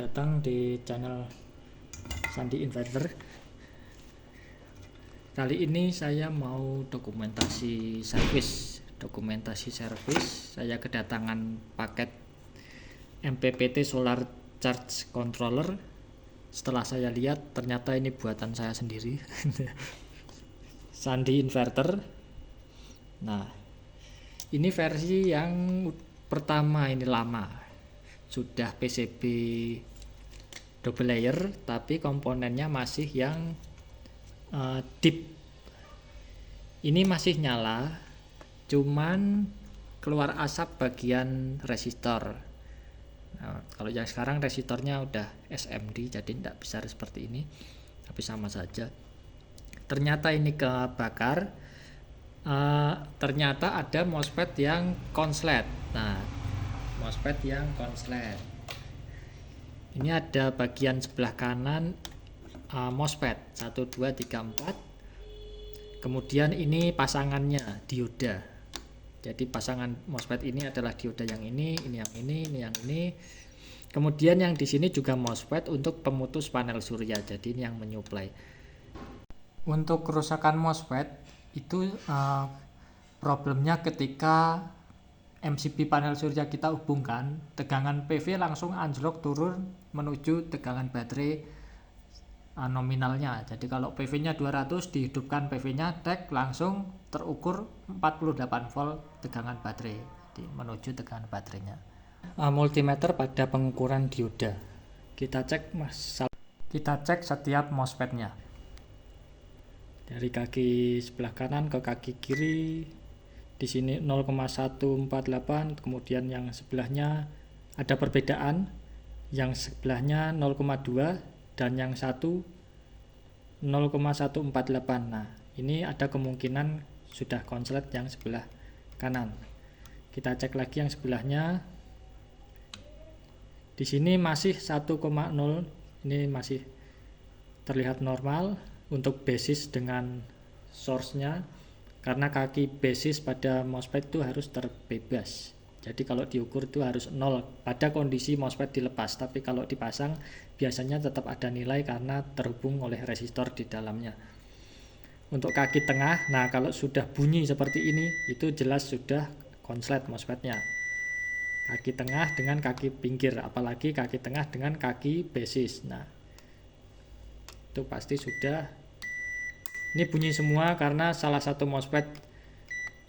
Selamat datang di channel Sandi Inverter. Kali ini saya mau dokumentasi servis. Saya kedatangan paket MPPT Solar Charge Controller. Setelah saya lihat, ternyata ini buatan saya sendiri. Sandi Inverter. Nah, ini versi yang pertama, ini lama. Sudah PCB double layer, tapi komponennya masih yang deep. Ini masih nyala, cuman keluar asap bagian resistor. Nah, kalau yang sekarang resistornya udah SMD, jadi tidak besar seperti ini, tapi sama saja. Ternyata ini kebakar. Ternyata ada MOSFET yang konslet. Nah, MOSFET yang konslet. Ini ada bagian sebelah kanan MOSFET 1, 2, 3, 4. Kemudian ini pasangannya dioda. Jadi pasangan MOSFET ini adalah dioda yang ini yang ini, ini yang ini. Kemudian yang di sini juga MOSFET untuk pemutus panel surya. Jadi ini yang menyuplai. Untuk kerusakan MOSFET itu problemnya ketika MCB panel surya kita hubungkan, tegangan PV langsung anjlok turun menuju tegangan baterai nominalnya. Jadi kalau PV-nya 200, dihidupkan PV-nya, langsung terukur 48 volt tegangan baterai. Jadi menuju tegangan baterainya. Multimeter pada pengukuran dioda. Kita cek setiap MOSFET-nya. Dari kaki sebelah kanan ke kaki kiri. Di sini 0,148, kemudian yang sebelahnya ada perbedaan, yang sebelahnya 0,2 dan yang satu 0,148. Nah, ini ada kemungkinan sudah konslet yang sebelah kanan. Kita cek lagi yang sebelahnya. Di sini masih 1,0, ini masih terlihat normal untuk basis dengan source-nya. Karena kaki basis pada MOSFET itu harus terbebas. Jadi kalau diukur itu harus 0 pada kondisi MOSFET dilepas. Tapi kalau dipasang biasanya tetap ada nilai karena terhubung oleh resistor di dalamnya. Untuk kaki tengah, nah kalau sudah bunyi seperti ini, itu jelas sudah konslet MOSFET-nya. Kaki tengah dengan kaki pinggir, apalagi kaki tengah dengan kaki basis. Nah, itu pasti sudah. Ini bunyi semua karena salah satu MOSFET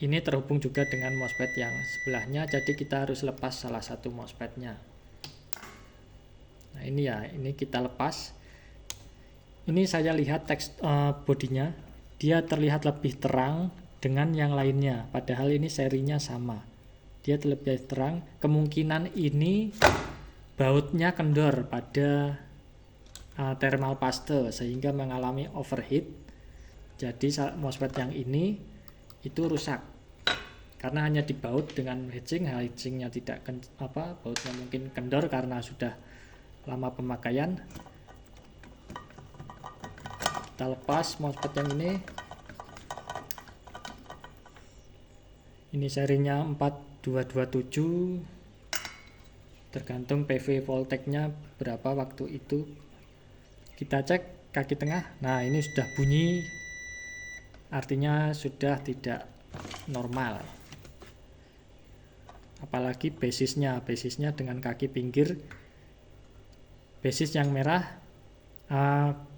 ini terhubung juga dengan MOSFET yang sebelahnya, jadi kita harus lepas salah satu MOSFET-nya. Nah ini ya, ini kita lepas. Ini saya lihat teks bodinya, dia terlihat lebih terang dengan yang lainnya, padahal ini serinya sama. Dia lebih terang, kemungkinan ini bautnya kendor pada thermal paste sehingga mengalami overheat. Jadi MOSFET yang ini itu rusak karena hanya dibaut dengan hedgingnya tidak bautnya mungkin kendor karena sudah lama pemakaian. Kita lepas MOSFET yang ini serinya 4227, tergantung PV voltage-nya berapa waktu itu. Kita cek kaki tengah. Nah ini sudah bunyi, artinya sudah tidak normal. Apalagi basisnya dengan kaki pinggir. Basis yang merah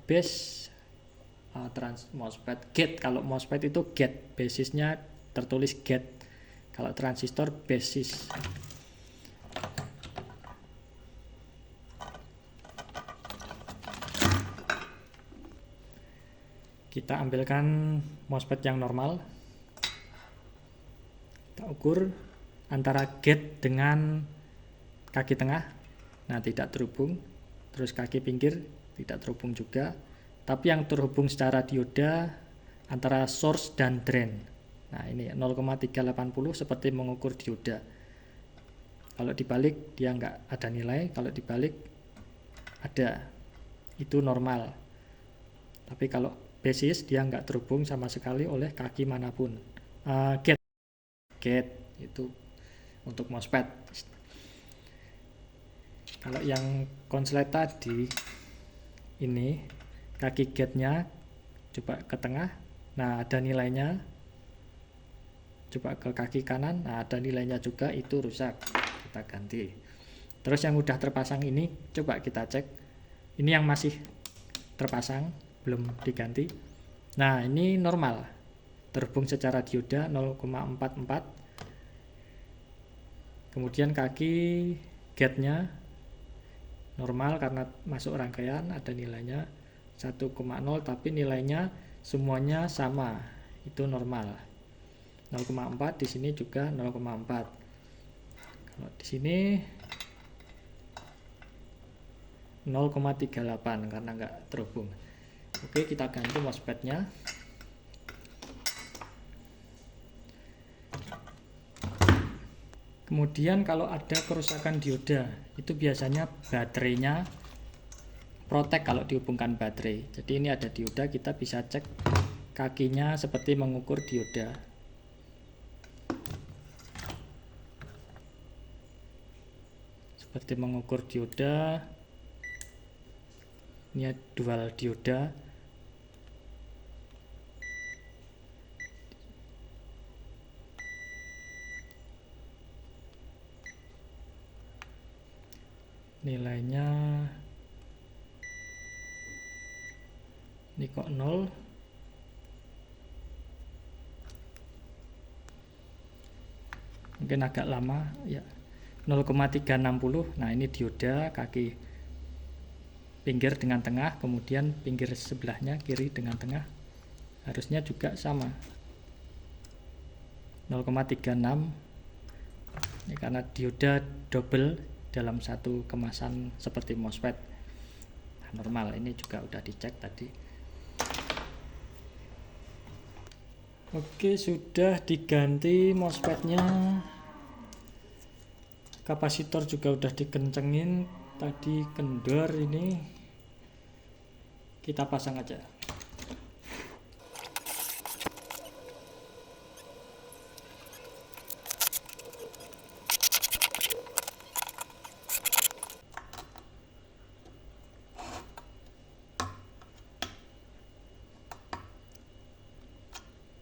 base trans MOSFET gate. Kalau MOSFET itu gate, basisnya tertulis gate. Kalau transistor basis. Kita ambilkan MOSFET yang normal. Kita ukur antara gate dengan kaki tengah. Nah, tidak terhubung. Terus kaki pinggir tidak terhubung juga. Tapi yang terhubung secara dioda antara source dan drain. Nah, ini 0,380 seperti mengukur dioda. Kalau dibalik dia nggak ada nilai. Kalau dibalik ada. Itu normal. Tapi kalau basis dia nggak terhubung sama sekali oleh kaki manapun. Gate itu untuk MOSFET. Kalau yang konslet tadi ini kaki gate-nya coba ke tengah, nah ada nilainya. Coba ke kaki kanan, nah ada nilainya juga, itu rusak, kita ganti. Terus yang udah terpasang ini coba kita cek, ini yang masih terpasang belum diganti. Nah ini normal, terhubung secara dioda 0,44. Kemudian kaki gate-nya normal karena masuk rangkaian, ada nilainya 1,0, tapi nilainya semuanya sama, itu normal. 0,4 di sini juga 0,4. Kalau di sini 0,38 karena nggak terhubung. Oke, kita ganti MOSFET-nya. Kemudian kalau ada kerusakan dioda, itu biasanya baterainya protek kalau dihubungkan baterai. Jadi ini ada dioda, kita bisa cek kakinya seperti mengukur dioda. Seperti mengukur dioda. Ini dual dioda. Nilainya ini kok 0. Mungkin agak lama ya. 0,360. Nah ini dioda kaki pinggir dengan tengah, kemudian pinggir sebelahnya kiri dengan tengah harusnya juga sama 0,36. Ini karena dioda double dalam satu kemasan seperti MOSFET. Nah, normal, ini juga udah dicek tadi. Oke, sudah diganti MOSFET-nya. Kapasitor juga udah dikencengin, tadi kendor, ini kita pasang aja.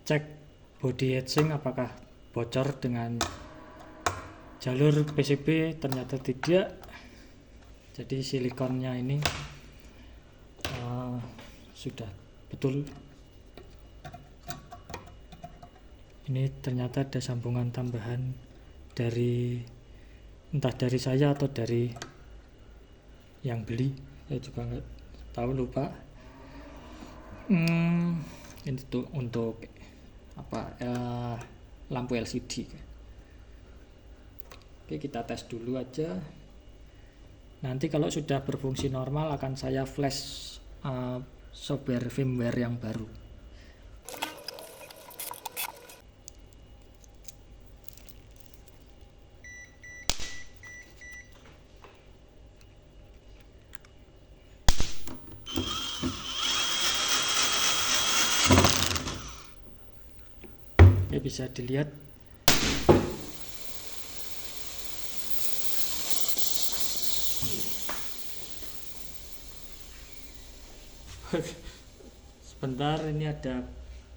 Cek body heatsink apakah bocor dengan jalur PCB, ternyata tidak. Jadi silikonnya ini sudah betul. Ini ternyata ada sambungan tambahan dari entah dari saya atau dari yang beli, saya juga nggak tahu, lupa. Ini tuh untuk apa, lampu LCD. Oke, kita tes dulu aja. Nanti kalau sudah berfungsi normal akan saya flash software firmware yang baru. Oke, bisa dilihat sebentar, ini ada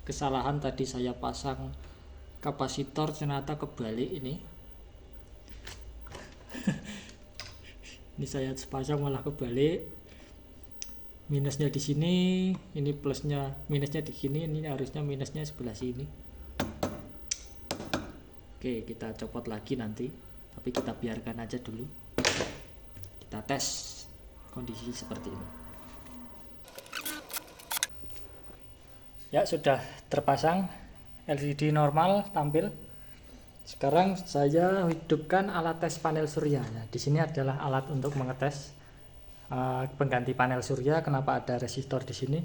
kesalahan tadi, saya pasang kapasitor ternyata kebalik ini. Ini saya pasang malah kebalik, minusnya di sini, ini plusnya, minusnya di sini, ini harusnya minusnya sebelah sini. Oke, kita copot lagi nanti, tapi kita biarkan aja dulu. Kita tes kondisi seperti ini. Ya, sudah terpasang LCD normal tampil. Sekarang saya hidupkan alat tes panel surya. Nah, di sini adalah alat untuk mengetes pengganti panel surya. Kenapa ada resistor di sini?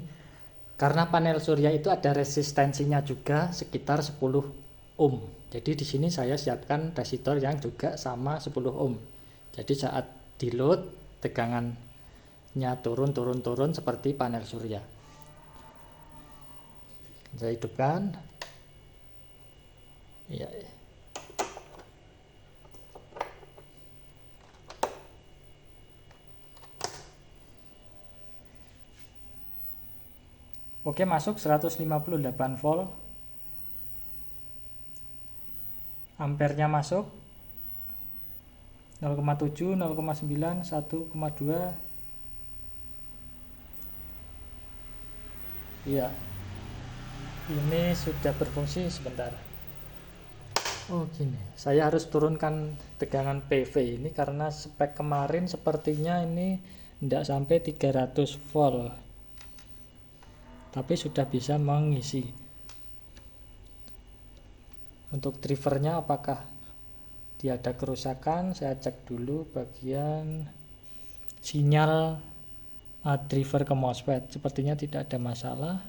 Karena panel surya itu ada resistensinya juga sekitar 10 ohm. Jadi di sini saya siapkan resistor yang juga sama 10 ohm. Jadi saat di load tegangannya turun seperti panel surya. Saya hidupkan. Ya. Oke, masuk 158 volt. Ampernya masuk 0,7, 0,9, 1,2. Iya, ini sudah berfungsi sebentar. Oh gini, saya harus turunkan tegangan PV ini karena spek kemarin sepertinya ini tidak sampai 300 volt, tapi sudah bisa mengisi. Untuk drivernya apakah dia ada kerusakan? Saya cek dulu bagian sinyal driver ke MOSFET. Sepertinya tidak ada masalah,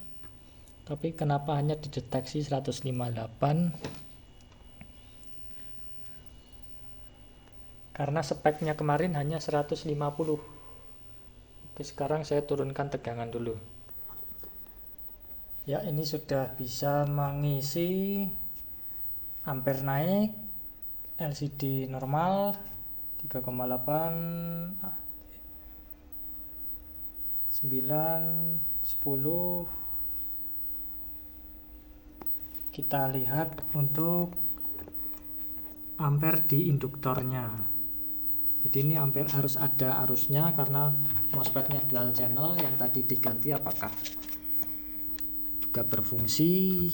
tapi kenapa hanya dideteksi 158? Karena speknya kemarin hanya 150. Oke, sekarang saya turunkan tegangan dulu. Ya, ini sudah bisa mengisi. Ampere naik, LCD normal 3,8, 9, 10. Kita lihat untuk ampere di induktornya. Jadi ini ampere harus ada arusnya karena MOSFET-nya dual channel. Yang tadi diganti apakah juga berfungsi?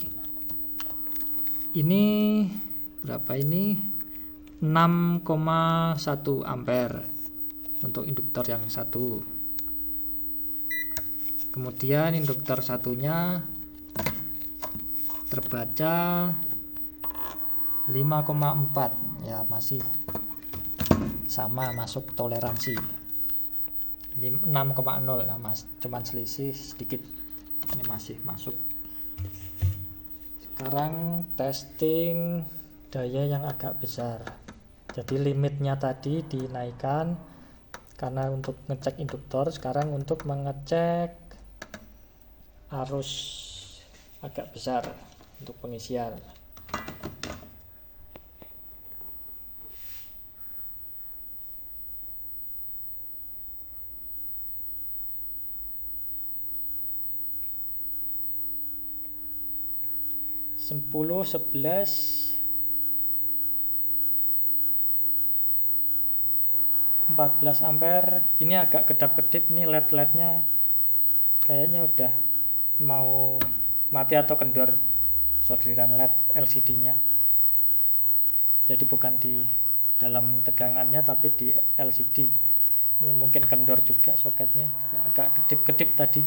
Ini berapa ini? 6,1 ampere untuk induktor yang satu. Kemudian induktor satunya terbaca 5,4, ya masih sama, masuk toleransi. 6,0 ya mas, cuman selisih sedikit, ini masih masuk. Sekarang testing daya yang agak besar. Jadi limitnya tadi dinaikkan karena untuk ngecek induktor. Sekarang untuk mengecek arus agak besar untuk pengisian. Sepuluh, 11, 14 ampere. Ini agak kedap-kedip, ini LED-nya kayaknya udah mau mati atau kendor sortiran LED LCD-nya. Jadi bukan di dalam tegangannya tapi di LCD. Ini mungkin kendor juga soketnya, agak kedip-kedip tadi.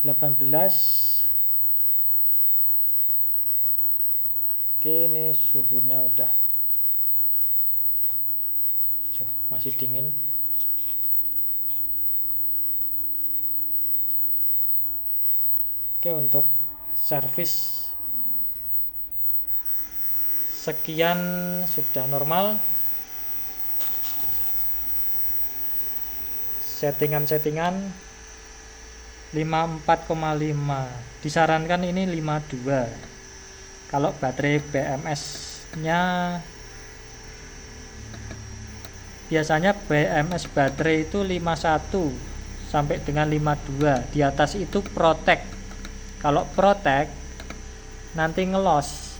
18. Oke, ini suhunya udah masih dingin. Oke, untuk servis sekian sudah normal. Settingan 54,5. Disarankan ini 52. Kalau baterai BMS-nya biasanya BMS baterai itu 51 sampai dengan 52. Di atas itu protect. Kalau protect nanti ngelos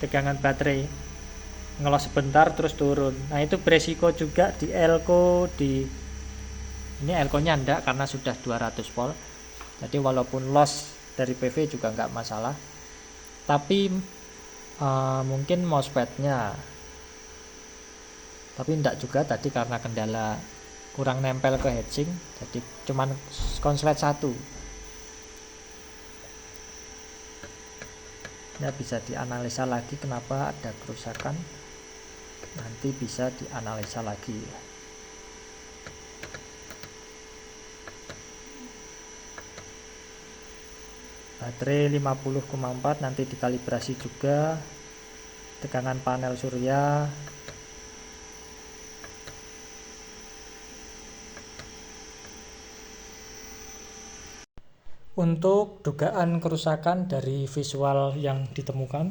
tegangan baterai. Ngelos sebentar terus turun. Nah, itu beresiko juga di elko ini elko-nya enggak karena sudah 200 volt. Jadi walaupun loss dari PV juga enggak masalah. Tapi mungkin MOSFET-nya, tapi enggak juga tadi karena kendala kurang nempel ke heatsink, jadi cuman konslet satu. Ya, bisa dianalisa lagi kenapa ada kerusakan, nanti bisa dianalisa lagi. Baterai 50,4 nanti dikalibrasi juga. Tegangan panel surya. Untuk dugaan kerusakan dari visual yang ditemukan,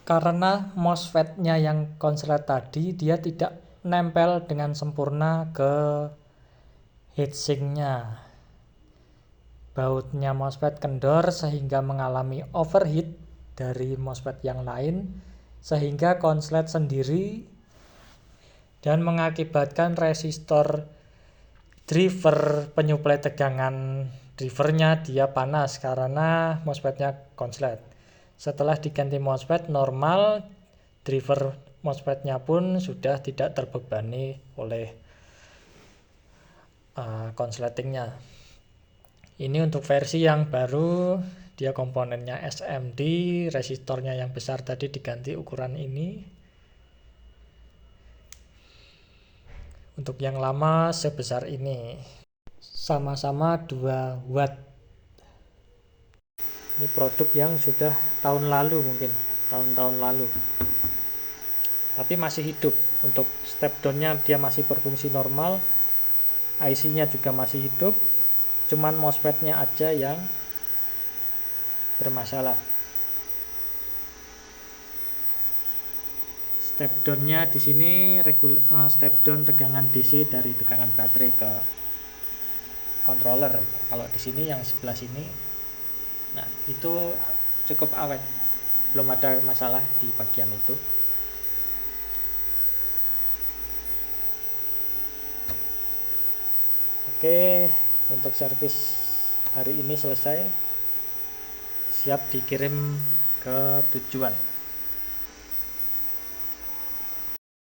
karena MOSFET-nya yang konslet tadi dia tidak nempel dengan sempurna ke heatsink-nya. bautnya MOSFET kendor sehingga mengalami overheat dari MOSFET yang lain, sehingga konslet sendiri, dan mengakibatkan resistor driver penyuplai tegangan drivernya dia panas karena MOSFET-nya konslet. Setelah diganti MOSFET normal, driver MOSFET-nya pun sudah tidak terbebani oleh konsletingnya. Ini untuk versi yang baru, dia komponennya SMD, resistornya yang besar tadi diganti ukuran ini. Untuk yang lama sebesar ini, sama-sama 2 watt. Ini produk yang sudah tahun lalu, mungkin tahun-tahun lalu, tapi masih hidup. Untuk step down-nya dia masih berfungsi normal, IC-nya juga masih hidup, cuman MOSFET-nya aja yang bermasalah. Step down-nya di sini step down tegangan DC dari tegangan baterai ke controller. Kalau di sini yang sebelah sini, nah itu cukup awet, belum ada masalah di bagian itu. Oke, untuk servis hari ini selesai, siap dikirim ke tujuan.